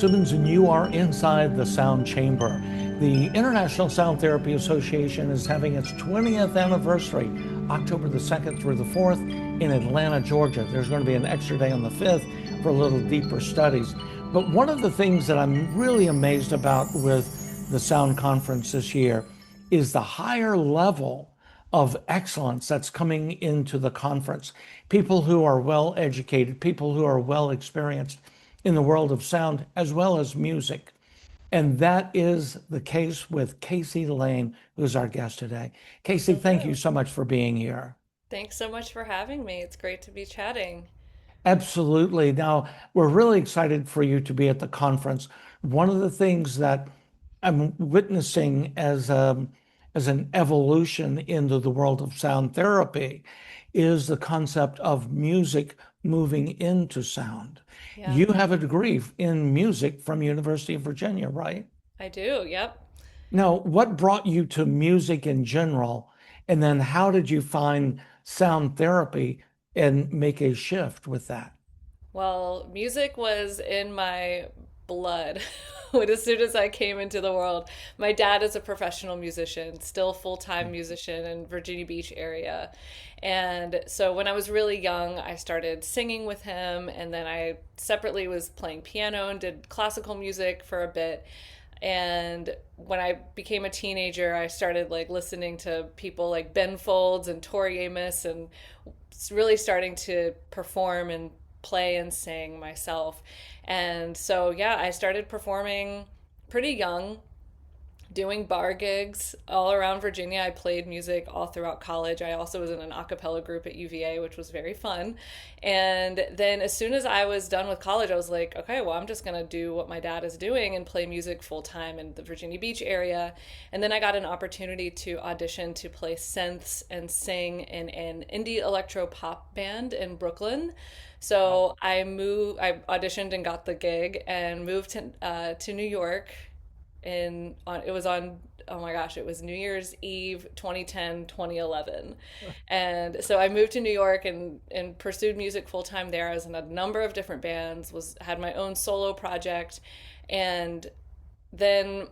Simmons, and you are inside the sound chamber. The International Sound Therapy Association is having its 20th anniversary, October the 2nd through the 4th in Atlanta, Georgia. There's going to be an extra day on the 5th for a little deeper studies. But one of the things that I'm really amazed about with the Sound Conference this year is the higher level of excellence that's coming into the conference. People who are well educated, people who are well experienced in the world of sound as well as music. And that is the case with Kayce Laine, who's our guest today. Kayce, thank you Hello. so much for being here. Thanks so much for having me. It's great to be chatting. Absolutely. Now, we're really excited for you to be at the conference. One of the things that I'm witnessing as an evolution into the world of sound therapy is the concept of music moving into sound. Yeah, You have a degree in music from University of Virginia, right? I do. Yep. Now, what brought you to music in general? And then how did you find sound therapy and make a shift with that? Well, music was in my blood as soon as I came into the world. My dad is a professional musician, still full-time musician in Virginia Beach area. And so when I was really young, I started singing with him, and then I separately was playing piano and did classical music for a bit. And when I became a teenager, I started like listening to people like Ben Folds and Tori Amos and really starting to perform and play and sing myself. And so, yeah, I started performing pretty young, doing bar gigs all around Virginia. I played music all throughout college. I also was in an a cappella group at UVA, which was very fun. And then as soon as I was done with college, I was like, okay, well, I'm just going to do what my dad is doing and play music full time in the Virginia Beach area. And then I got an opportunity to audition to play synths and sing in an indie electro pop band in Brooklyn. So I auditioned and got the gig and moved to New York it was on, oh my gosh, it was New Year's Eve 2010, 2011. And so I moved to New York and pursued music full time there. I was in a number of different bands, was had my own solo project, and then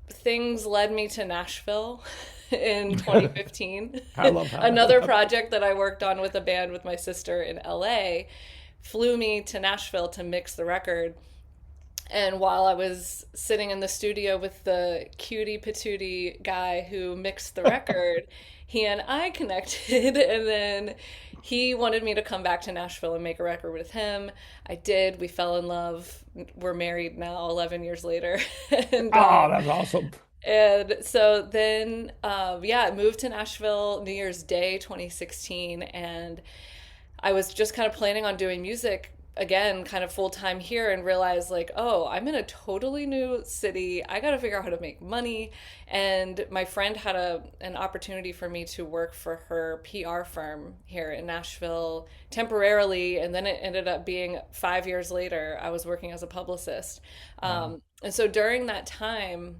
things led me to Nashville in 2015. I love how that Another happened. project that I worked on with a band with my sister in LA flew me to Nashville to mix the record. And while I was sitting in the studio with the cutie patootie guy who mixed the record, he and I connected. And then he wanted me to come back to Nashville and make a record with him. I did. We fell in love. We're married now, 11 years later. and Oh, that's awesome. and so then, yeah, I moved to Nashville New Year's Day 2016. And I was just kind of planning on doing music again, kind of full time here, and realized, like, oh, I'm in a totally new city. I got to figure out how to make money. And my friend had an opportunity for me to work for her PR firm here in Nashville temporarily. And then it ended up being 5 years later, I was working as a publicist. Wow. And so during that time,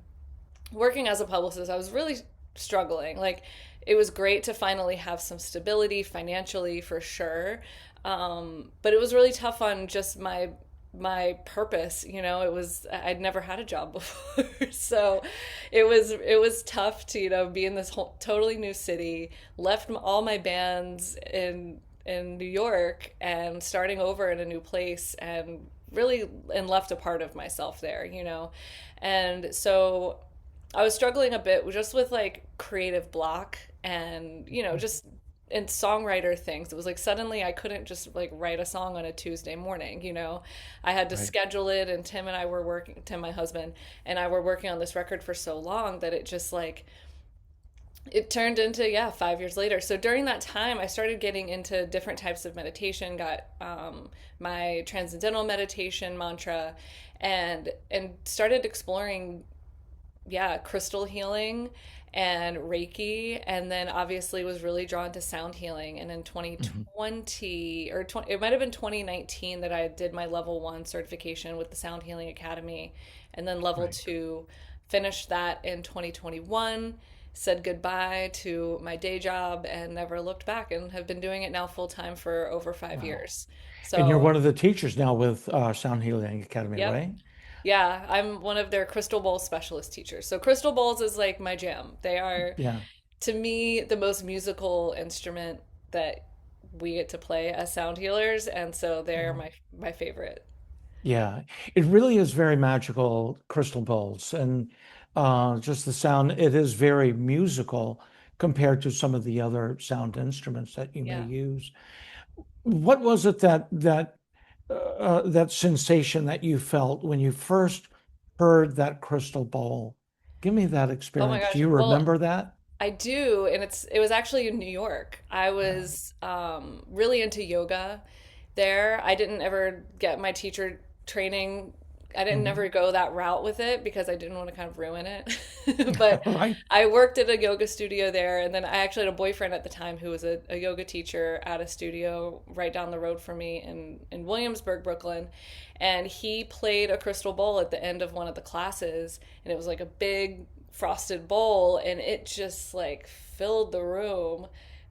working as a publicist, I was really struggling. Like, it was great to finally have some stability financially for sure. But it was really tough on just my purpose. It was I'd never had a job before. So it was tough to, be in this whole totally new city, left all my bands in New York and starting over in a new place, and left a part of myself there. And so I was struggling a bit just with like creative block and, just and songwriter things. It was like suddenly I couldn't just like write a song on a Tuesday morning. I had to Right. schedule it, and Tim, my husband, and I were working on this record for so long that it just like it turned into, yeah, 5 years later. So during that time, I started getting into different types of meditation, got my transcendental meditation mantra, and started exploring, yeah, crystal healing and Reiki, and then obviously was really drawn to sound healing. And in Mhm. 2020 or 20, it might have been 2019 that I did my level one certification with the Sound Healing Academy, and then level Right. two, finished that in 2021. Said goodbye to my day job and never looked back, and have been doing it now full time for over five Wow. years. And you're So, one of the teachers now with Sound Healing Academy, yep, right? Yeah, I'm one of their crystal bowl specialist teachers. So crystal bowls is like my jam. They are, Yeah. to me, the most musical instrument that we get to play as sound healers, and so they're Yeah. my favorite. Yeah, it really is very magical, crystal bowls, and just the sound. It is very musical compared to some of the other sound instruments that you may Yeah. use. What was it that sensation that you felt when you first heard that crystal bowl? Give me that Oh my experience. Do gosh. you Well, remember that? I do, and it was actually in New York. I Yeah. was really into yoga there. I didn't ever get my teacher training. I didn't Mhm. never go that route with it because I didn't want to kind of ruin it. But Right. I worked at a yoga studio there, and then I actually had a boyfriend at the time who was a yoga teacher at a studio right down the road from me in Williamsburg, Brooklyn. And he played a crystal bowl at the end of one of the classes, and it was like a big frosted bowl, and it just like filled the room.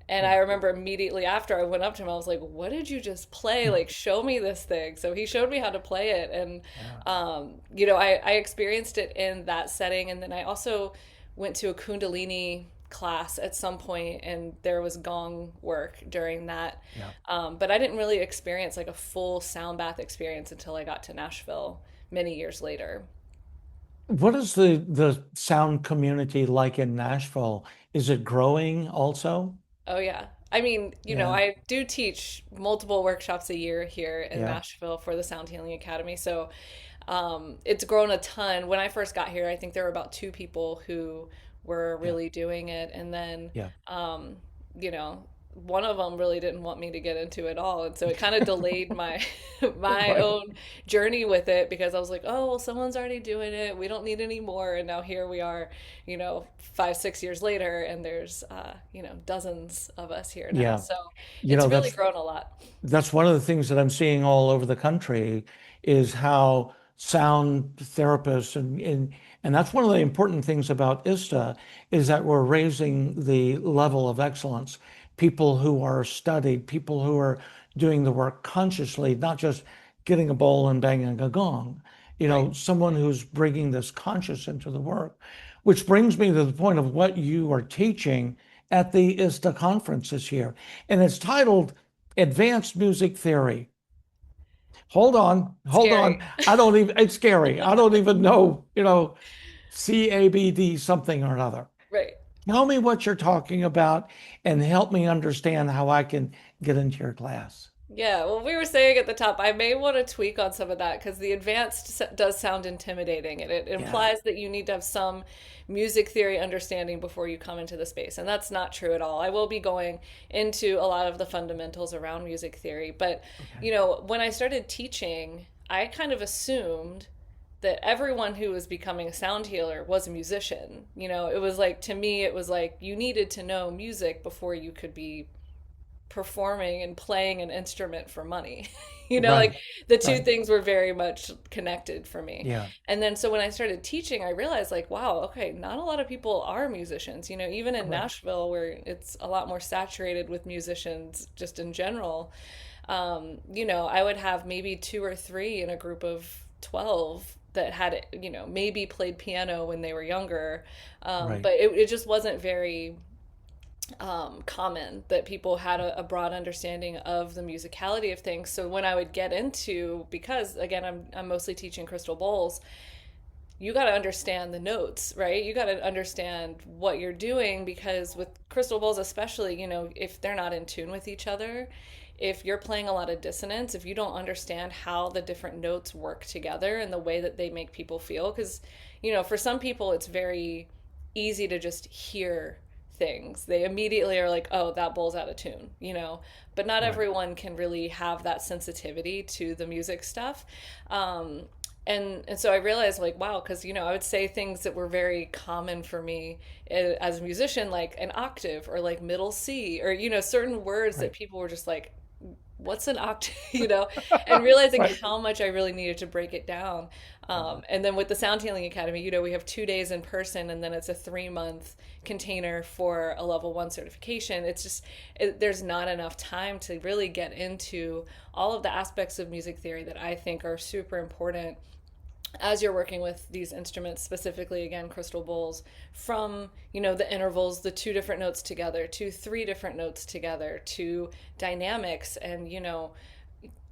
And I Yeah. remember immediately after I went up to him, I was like, "What did you just play? Like, show me this thing." So he showed me how to play it, and Yeah. I experienced it in that setting, and then I also went to a Kundalini class at some point, and there was gong work during that. Yeah. But I didn't really experience like a full sound bath experience until I got to Nashville many years later. What is the sound community like in Nashville? Is it growing also? Oh yeah. I mean, Yeah. I do teach multiple workshops a year here in Yeah. Nashville for the Sound Healing Academy. So it's grown a ton. When I first got here, I think there were about two people who were Yeah. really doing it. And then, Yeah. um, you know, one of them really didn't want me to get into it all. And so it kind of delayed my my Right. own journey with it because I was like, oh, well, someone's already doing it. We don't need any more. And now here we are, 5, 6 years later, and there's, dozens of us here now. Yeah. So You it's know, really that's grown a lot. that's one of the things that I'm seeing all over the country is how sound therapists and that's one of the important things about ISTA is that we're raising the level of excellence. People who are studied, people who are doing the work consciously, not just getting a bowl and banging a gong. Right. Someone who's bringing this conscious into the work, which brings me to the point of what you are teaching at the ISTA conference this year. And it's titled Advanced Music Theory. Hold on. Scary. I don't even, it's scary. I don't even know, CABD something or another. Right. Tell me what you're talking about and help me understand how I can get into your class. Yeah, well, we were saying at the top, I may want to tweak on some of that because the does sound intimidating, and it Yeah. implies that you need to have some music theory understanding before you come into the space. And that's not true at all. I will be going into a lot of the fundamentals around music theory. But, Okay. when I started teaching, I kind of assumed that everyone who was becoming a sound healer was a musician. It was like, to me, it was like you needed to know music before you could be performing and playing an instrument for money. Like Right. the two Right. things were very much connected for me. Yeah. And then so when I started teaching, I realized like, wow, okay, not a lot of people are musicians. Even in Correct. Nashville where it's a lot more saturated with musicians just in general, I would have maybe two or three in a group of 12 that had, maybe played piano when they were younger. Right. But it just wasn't very common that people had a broad understanding of the musicality of things. So when I would get into, because again, I'm mostly teaching crystal bowls, you got to understand the notes, right? You got to understand what you're doing because with crystal bowls, especially, if they're not in tune with each other, if you're playing a lot of dissonance, if you don't understand how the different notes work together and the way that they make people feel, because, for some people, it's very easy to just hear things. They immediately are like, oh, that bowl's out of tune, but not Right. everyone can really have that sensitivity to the music stuff. And so I realized like wow, because I would say things that were very common for me as a musician, like an octave or like middle C, or certain words that Right. people were just like, what's an octave, and realizing Right. how much I really needed to break it down. And then with the Sound Healing Academy, we have 2 days in person, and then it's a 3-month container for a level 1 certification. It's just, there's not enough time to really get into all of the aspects of music theory that I think are super important as you're working with these instruments, specifically again crystal bowls, from the intervals, the two different notes together, to three different notes together, to dynamics. And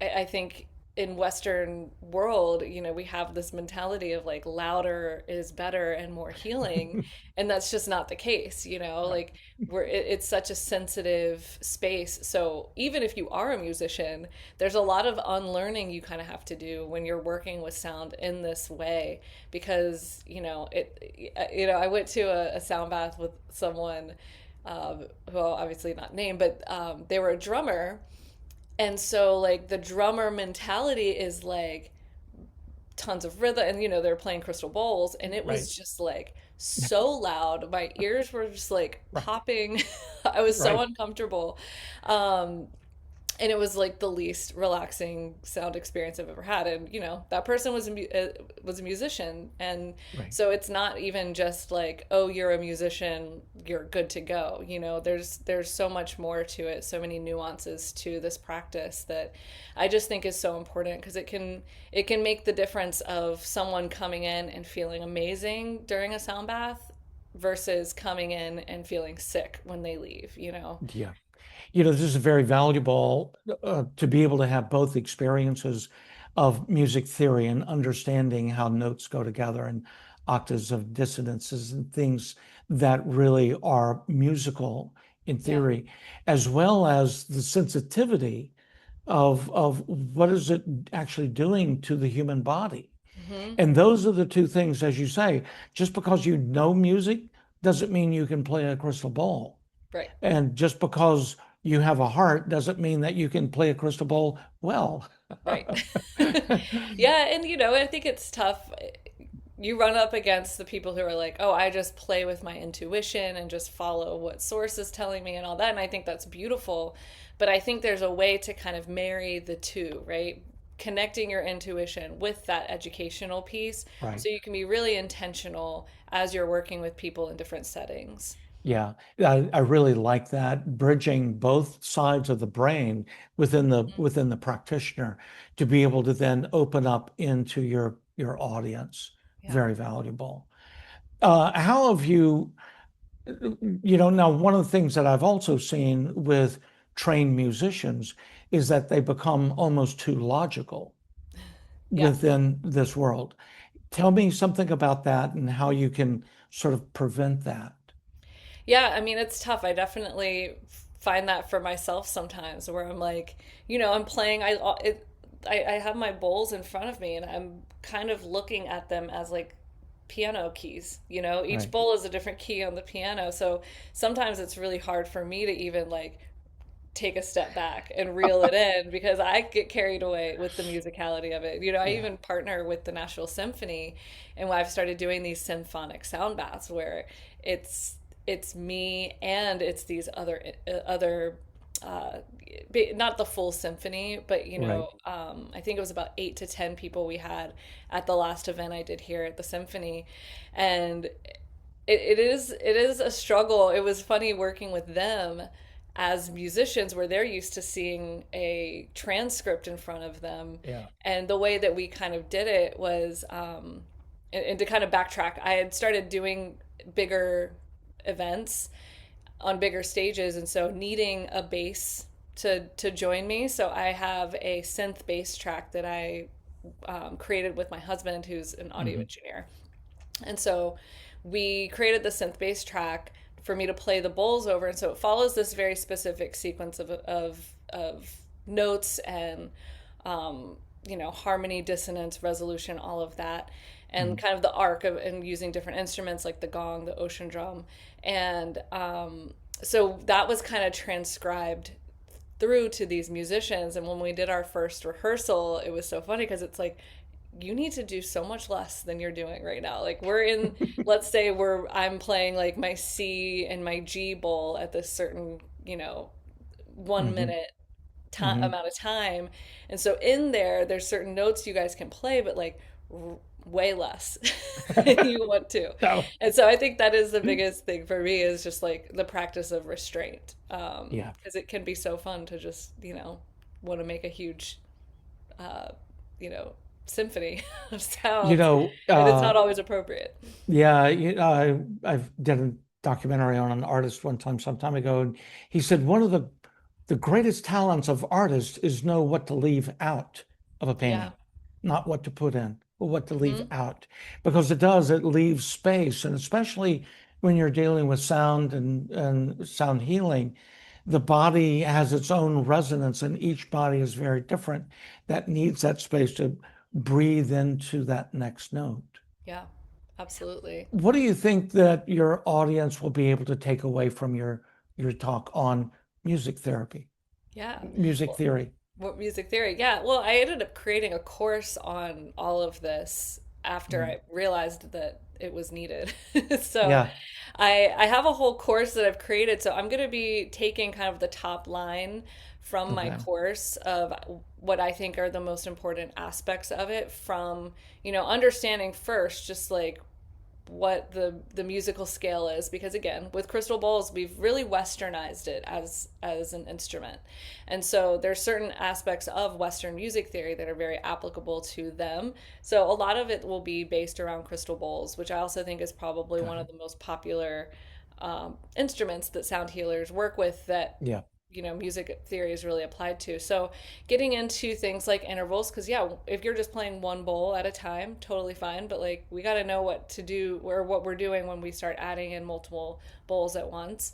I think in Western world, we have this mentality of like louder is better and more healing, and that's just not the case. Like it's such a sensitive space. So even if you are a musician, there's a lot of unlearning you kind of have to do when you're working with sound in this way, because I went to a sound bath with someone, who I'll obviously not name, but they were a drummer. And so, like, the drummer mentality is like tons of rhythm, and they're playing crystal bowls, and it Right. was just like so loud. My ears were just like Right. popping. I was so Right. uncomfortable. Um, and it was like the least relaxing sound experience I've ever had. And that person was a musician, and Right. so it's not even just like, oh, you're a musician, you're good to go. There's so much more to it, so many nuances to this practice that I just think is so important, because it can make the difference of someone coming in and feeling amazing during a sound bath versus coming in and feeling sick when they leave. Yeah. This is very valuable to be able to have both experiences of music theory and understanding how notes go together and octaves of dissonances and things that really are musical in Yeah. theory, as well as the sensitivity of what is it actually doing to the human body. Hmm. And those are the two things, as you say, just because you know music doesn't mean you can play a crystal ball. Right. And just because you have a heart doesn't mean that you can play a crystal ball well. Right. Yeah, and I think it's tough. You run up against the people who are like, "Oh, I just play with my intuition and just follow what source is telling me and all that." And I think that's beautiful. But I think there's a way to kind of marry the two, right? Connecting your intuition with that educational piece, Right. so you can be really intentional as you're working with people in different settings. Yeah, I really like that, bridging both sides of the brain within the practitioner to be able to then open up into your audience. Yeah. Very valuable. How have now one of the things that I've also seen with trained musicians is that they become almost too logical Yeah. within this world. Tell me something about that and how you can sort of prevent that. Yeah, I mean, it's tough. I definitely find that for myself sometimes, where I'm like, I'm playing, I have my bowls in front of me, and I'm kind of looking at them as like piano keys. Each Right. bowl is a different key on the piano. So sometimes it's really hard for me to even like take a step back and reel it in, because I get carried away with the musicality of it. I Yeah. even partner with the Nashville Symphony, and I've started doing these symphonic sound baths where it's it's me and it's these other uh, not the full symphony, but Right. I think it was about 8 to 10 people we had at the last event I did here at the symphony, and it is a struggle. It was funny working with them as musicians, where they're used to seeing a transcript in front of them, Yeah. and the way that we kind of did it was, and to kind of backtrack, I had started doing bigger events on bigger stages, and so needing a bass to join me. So I have a synth bass track that I created with my husband, who's an audio Hmm. engineer. And so we created the synth bass track for me to play the bowls over. And so it follows this very specific sequence of notes and, harmony, dissonance, resolution, all of that. And Hmm. kind of the arc of and using different instruments like the gong, the ocean drum. And so that was kind of transcribed through to these musicians. And when we did our first rehearsal, it was so funny, because it's like, you need to do so much less than you're doing right now. Like, we're in, let's say I'm playing like my C and my G bowl at this certain, 1 minute time Hmm. amount of time. And so in there's certain notes you guys can play, but like way less than you want to. So, And so I think that is the biggest thing for me, is just like the practice of restraint. yeah. Because it can be so fun to just, want to make a huge, uh, you know, symphony of You sounds, know, and it's not always appropriate. yeah, I've did a documentary on an artist one time, some time ago, and he said one of the greatest talents of artists is know what to leave out of a Yeah. painting, not what to put in, but what to leave Hmm. out, because it leaves space, and especially when you're dealing with sound and sound healing, the body has its own resonance, and each body is very different. That needs that space to breathe into that next note. Yeah, absolutely. What do you think that your audience will be able to take away from your talk on music therapy, Yeah. music Well, theory? what music theory? Yeah. Well, I ended up creating a course on all of this after Mm. I realized that it was needed. So Yeah. I have a whole course that I've created. So I'm going to be taking kind of the top line from my Okay. course of what I think are the most important aspects of it from, understanding first just like what the musical scale is, because again with crystal bowls we've really westernized it as an instrument, and so there's certain aspects of western music theory that are very applicable to them. So a lot of it will be based around crystal bowls, which I also think is probably one Got of it. the most popular instruments that sound healers work with, that Yeah. music theory is really applied to. So getting into things like intervals, because yeah, if you're just playing one bowl at a time, totally fine. But like we got to know what to do or what we're doing when we start adding in multiple bowls at once.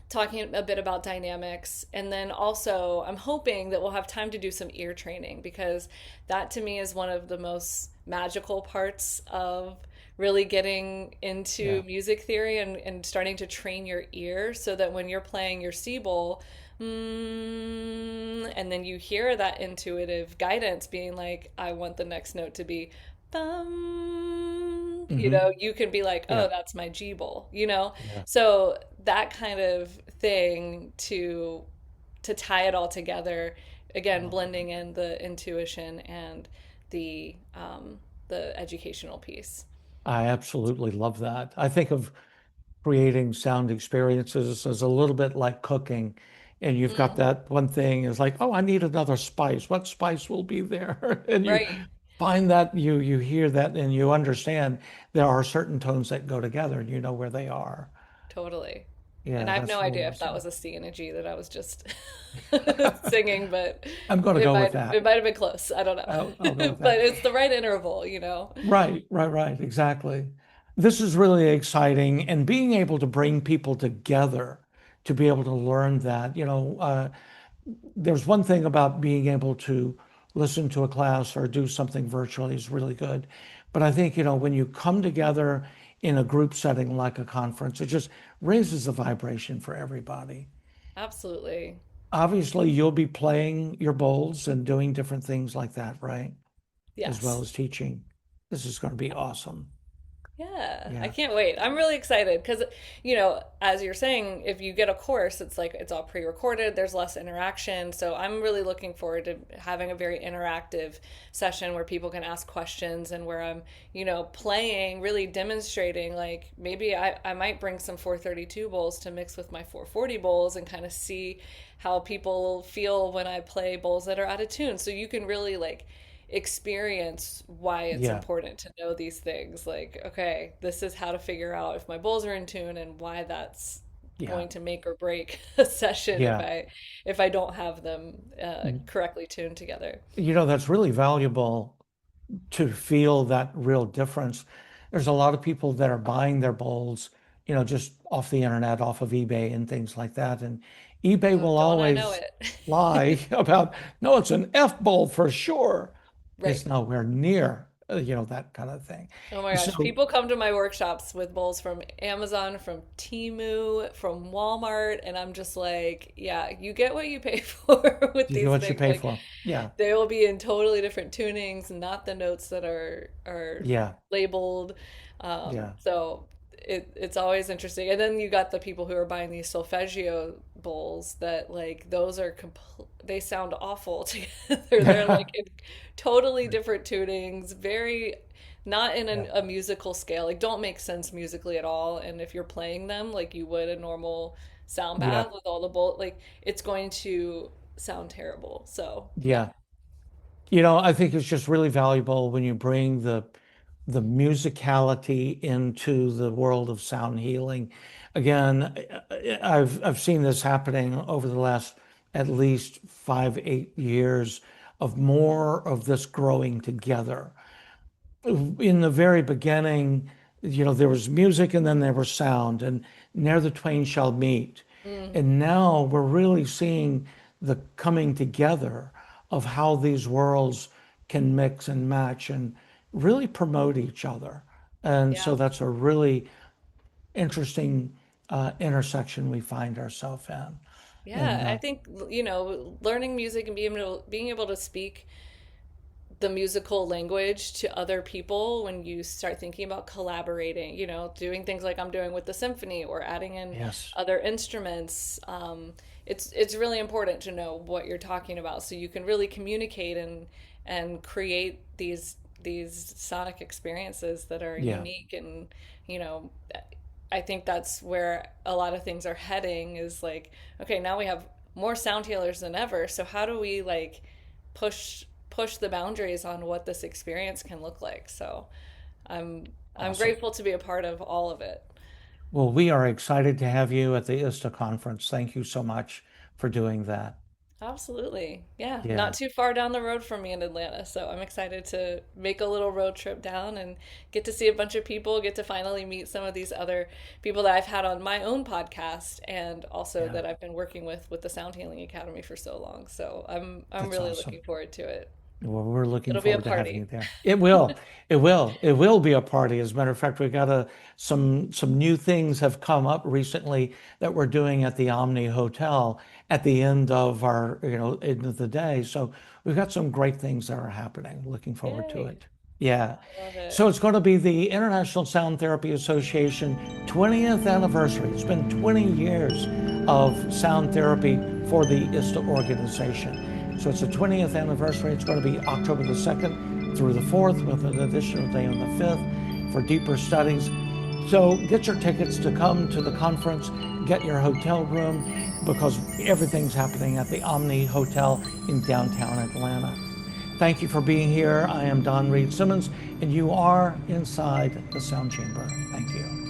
Talking a bit about dynamics, and then also I'm hoping that we'll have time to do some ear training, because that to me is one of the most magical parts of really getting into Yeah. music theory, and starting to train your ear so that when you're playing your C bowl, and then you hear that intuitive guidance being like, I want the next note to be bum, Hmm. you can be like, oh, Yeah. that's my G bowl, Yeah. so that kind of thing to tie it all together, again, Wow. blending in the intuition and the educational piece. I absolutely love that. I think of creating sound experiences as a little bit like cooking. And you've got Mm, that one thing is like, oh, I need another spice. What spice will be there? And you right, find that you hear that and you understand there are certain tones that go together and you know where they are. totally. And Yeah, I have no that's really idea if that awesome. was a C and a G that I was just singing, but I'm going to it go with might that. it might have been close. I don't know. I'll go with But that. it's the right interval. Right, right, right. Exactly. This is really exciting. And being able to bring people together to be able to learn that, there's one thing about being able to listen to a class or do something virtually is really good. But I think, when you come together in a group setting like a conference, it just raises the vibration for everybody. Absolutely. Obviously, you'll be playing your bowls and doing different things like that, right? As well Yes. as teaching. This is going to be awesome. Yeah, I Yeah. can't wait. I'm really excited because, as you're saying, if you get a course, it's like it's all pre-recorded, there's less interaction. So I'm really looking forward to having a very interactive session where people can ask questions, and where I'm, playing, really demonstrating. Like maybe I might bring some 432 bowls to mix with my 440 bowls and kind of see how people feel when I play bowls that are out of tune. So you can really like experience why it's Yeah. important to know these things. Like, okay, this is how to figure out if my bowls are in tune, and why that's Yeah. going to make or break a session if Yeah. I don't have them correctly tuned together. That's really valuable to feel that real difference. There's a lot of people that are buying their bowls, just off the internet, off of eBay and things like that. And eBay Oh, will don't I know always it? lie about, no, it's an F bowl for sure. Right. It's nowhere near, that kind of thing. Oh my gosh, So, people come to my workshops with bowls from Amazon, from Temu, from Walmart, and I'm just like, yeah, you get what you pay for with you get these what you things. pay Like, for. Yeah. they will be in totally different tunings, not the notes that are Yeah. labeled. Yeah. So it's always interesting. And then you got the people who are buying these solfeggio bowls that like those are they sound awful together. They're like in totally different tunings, very not in Yeah. a musical scale. Like don't make sense musically at all. And if you're playing them like you would a normal sound Yeah. bath with all the bowl, like it's going to sound terrible. So yeah. Yeah. I think it's just really valuable when you bring the musicality into the world of sound healing. Again, I've seen this happening over the last at least 5, 8 years of more of this growing together. In the very beginning, there was music and then there was sound, and ne'er the twain shall meet. Mm, And now we're really seeing the coming together of how these worlds can mix and match and really promote each other. And yeah. so that's a really interesting intersection we find ourselves in. And Yeah, I think, learning music and being able to speak the musical language to other people when you start thinking about collaborating, doing things like I'm doing with the symphony or adding in yes, other instruments. It's really important to know what you're talking about so you can really communicate and create these sonic experiences that are yeah, unique. And you know I think that's where a lot of things are heading, is like, okay, now we have more sound healers than ever, so how do we like push the boundaries on what this experience can look like? So I'm awesome. grateful to be a part of all of it. Well, we are excited to have you at the ISTA conference. Thank you so much for doing that. Absolutely. Yeah, not Yeah. too far down the road from me in Atlanta. So I'm excited to make a little road trip down and get to see a bunch of people, get to finally meet some of these other people that I've had on my own podcast and also Yeah, that I've been working with the Sound Healing Academy for so long. So I'm that's really awesome. looking forward to it. Well, we're looking It'll be a forward to having you party. there. It will. It will. It will be a party. As a matter of fact, we got some new things have come up recently that we're doing at the Omni Hotel at the end of our, end of the day. So we've got some great things that are happening. Looking forward to Yay. it. Yeah. I love it. So it's going to be the International Sound Therapy Association 20th anniversary. It's been 20 years of sound therapy for the ISTA organization. So it's the 20th anniversary. It's going to be October the 2nd through the 4th with an additional day on the 5th for deeper studies. So get your tickets to come to the conference, get your hotel room, because everything's happening at the Omni Hotel in downtown Atlanta. Thank you for being here. I am Don Reed Simmons, and you are inside the Sound Chamber. Thank you.